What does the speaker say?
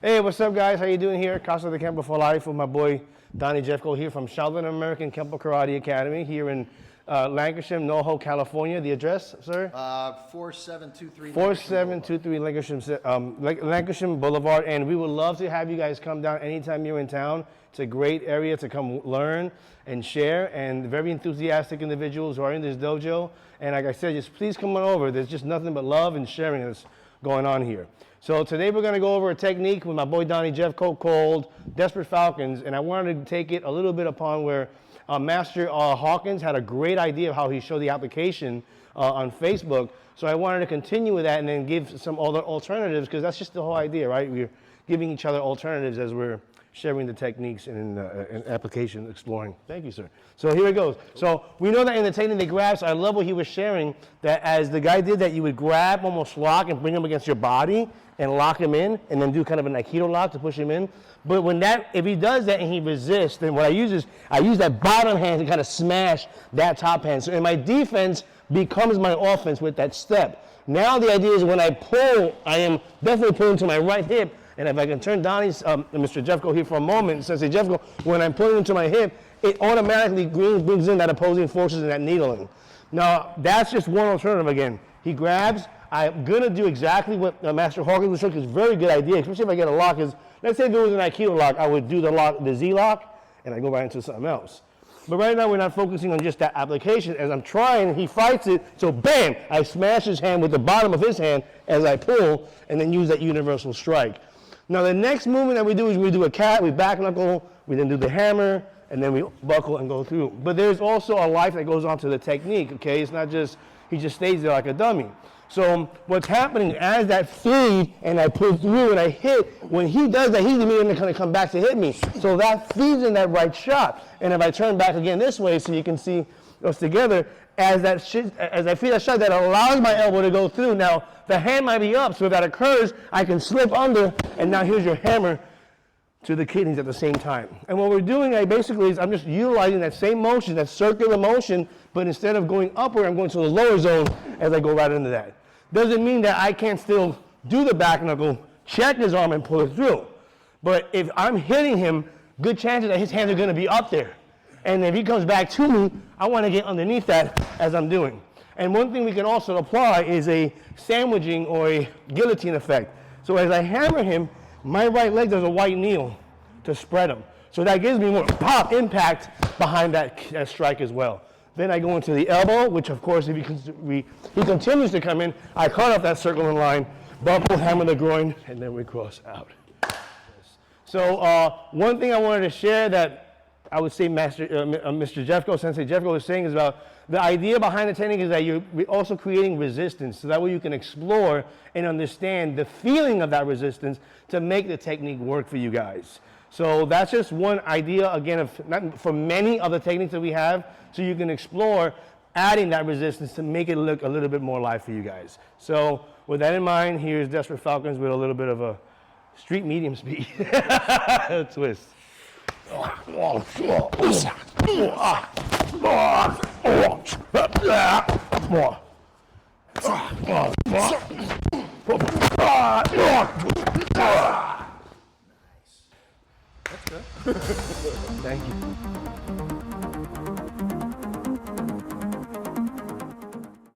Hey, what's up, guys? How you doing here? Casa de Kempo for Life with my boy Donnie Jeffco here from Southern American Kempo Karate Academy here in Lancashire, NoHo, California. The address, sir? 4723. 4723 Lancashire Boulevard. And we would love to have you guys come down anytime you're in town. It's a great area to come learn and share, and very enthusiastic individuals who are in this dojo. And like I said, just please come on over. There's just nothing but love and sharing that's going on here. So today we're going to go over a technique with my boy Donnie Jeffco called Desperate Falcons, and I wanted to take it a little bit upon where Master Hawkins had a great idea of how he showed the application on Facebook. So I wanted to continue with that and then give some other alternatives, because that's just the whole idea, right? We're giving each other alternatives as we're sharing the techniques and application exploring. Thank you, sir. So here it goes. So we know that in the technique they grab, so I love what he was sharing, that as the guy did that, you would grab, almost lock, and bring him against your body and lock him in, and then do kind of an Aikido lock to push him in. But when if he does that and he resists, then what I use is, I use that bottom hand to kind of smash that top hand. So in my defense becomes my offense with that step. Now the idea is when I pull, I am definitely pulling to my right hip. And if I can turn Donnie's, Mr. Jeffco here for a moment, since say Jeffco, when I'm pulling into my hip, it automatically brings in that opposing forces and that needling. Now, that's just one alternative again. He grabs. I'm gonna do exactly what Master Hawkins was showing, because it's a very good idea, especially if I get a lock. Let's say if it was an Aikido lock, I would do the Z lock, and I go right into something else. But right now, we're not focusing on just that application. As I'm trying, he fights it, so bam, I smash his hand with the bottom of his hand as I pull, and then use that universal strike. Now the next movement that we do is we do a cat, we back knuckle, we then do the hammer, and then we buckle and go through. But there's also a life that goes on to the technique, okay? It's not just, he just stays there like a dummy. So what's happening as that feed and I pull through and I hit, when he does that, he's immediately going to come back to hit me. So that feeds in that right shot. And if I turn back again this way so you can see us together, as I feed that shot, that allows my elbow to go through. Now, the hand might be up, so if that occurs, I can slip under, and now here's your hammer to the kidneys at the same time. And what we're doing, I'm just utilizing that same motion, that circular motion, but instead of going upward, I'm going to the lower zone as I go right into that. Doesn't mean that I can't still do the back knuckle, check his arm, and pull it through. But if I'm hitting him, good chances that his hands are going to be up there. And if he comes back to me, I want to get underneath that as I'm doing. And one thing we can also apply is a sandwiching or a guillotine effect. So as I hammer him, my right leg does a white kneel to spread him. So that gives me more pop impact behind that strike as well. Then I go into the elbow, which of course if he continues to come in, I cut off that circling line, buckle, hammer the groin, and then we cross out. So one thing I wanted to share that I would say Mr. Jeffco, Sensei Jeffco was saying is about the idea behind the technique is that you're also creating resistance, so that way you can explore and understand the feeling of that resistance to make the technique work for you guys. So that's just one idea, again, for many of the techniques that we have, so you can explore adding that resistance to make it look a little bit more live for you guys. So with that in mind, here's Desperate Falcons with a little bit of a street medium speed twist. That's good. Thank you.